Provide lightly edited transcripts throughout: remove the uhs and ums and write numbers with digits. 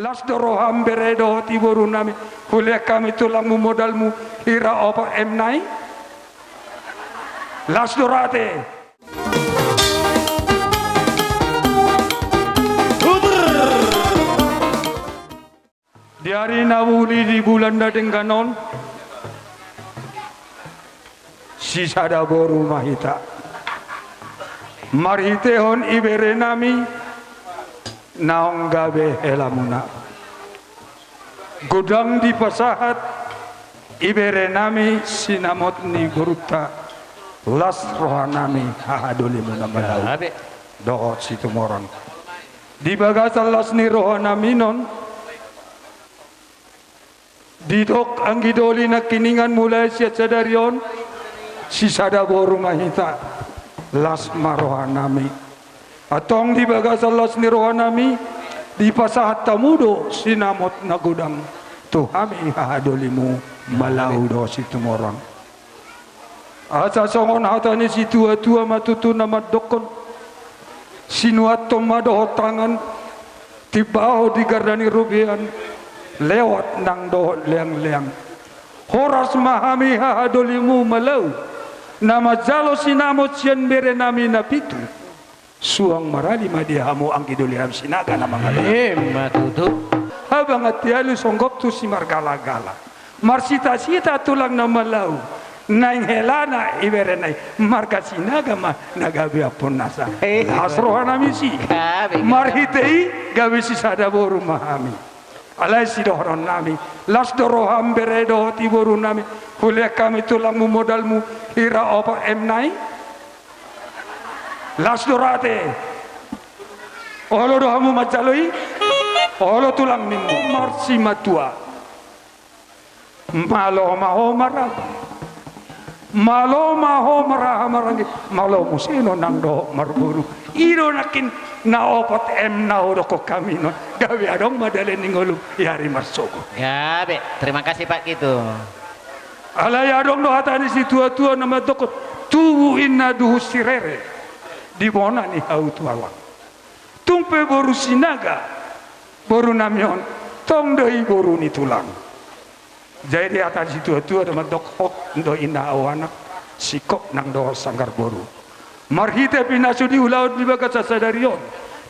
Las doroham beredo tiboru nami kuliah kami tulangmu modalmu ira opa emnai las dorate di hari nawuli di bulan dadengganon sisada boru mahita marhitehon ibere nami naong gabe helamuna gudang di pasahat ibere nami sinamot ni guruta las rohanami hahaduli muna madau doot situ moron di bagasan las ni rohanami non didok ang gidoli na kiningan mulai siya sadarion sisada boru mahita las marohanami atong di bagasalas ni rohanami di pasahat tamudo sinamot na gudang tuhami hahadolimu malau do si tumoron asa songon hatani si tua-tua matutu na madokon sinuat tomadoh tangan tibaho di gardani rubian lewat nang doh leang-leang horas mahami hahadolimu malau nama jalo sinamot sian bere nami na pitu suang marali madihamu ang giduliham sinaga na mga matutu habang at yalo songgop tu si margala-gala marsita-sita tulang na malaw naing helana iberenay marga sinaga ma nagabi apon nasa asrohan nami si marhitei gabi si sadaboru mahami alay si dohron nami las doroham beredo tiboru nami kuliah kami tulangmu modalmu ira opa emnai las dorate olo dohamu macaloi olo tulang nimmu marsi matua malo maho marah marangi malo musino nang do marburu iro nakin na opat na oro ko kami no gawe adong madalen ningolu yari marsoko gabe terima kasih Pak gitu alay adong do hatani si tua-tua nama dokot tuwu inna duhu sirere di bona ni hau tualang tumpe boru sinaga boru namion tong doi boru ni tulang jadi atas situ tua ada dok do ina awanak sikok nang do sanggar boru marhite pinasudi ulaud di bagas sadarion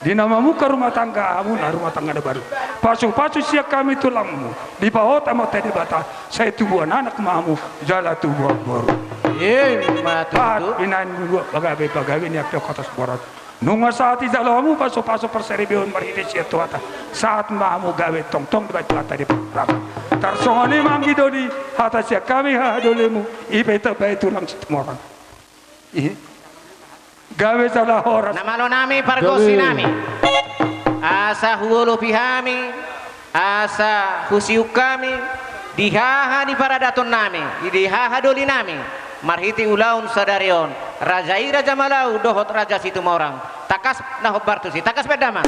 di nama muka rumah tangga amun rumah tangga baru pasu siap kami tulangmu di bawah tamat tadi bata saya tubuhan anak mamu jala tubuh boru matutu inan dulu bagawe ni akto kota sporat nunga saat idalamu paso perseribion marhite siap tuata saat mamu gawe tong di batu tadi berapa tarsongani mangi dodi hata siap kami hadolemu ibeta bae tulang setemoran gawe salah horas namalo nami pargosi nami asa huolo pihami asa husiuk kami dihaha di paradaton nami dihaha doli nami marhiti ulaun sadarion rajai raja malau dohot raja situ morang takas nahot bartusi takas bedama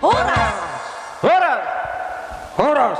Horas. Horas. Horas.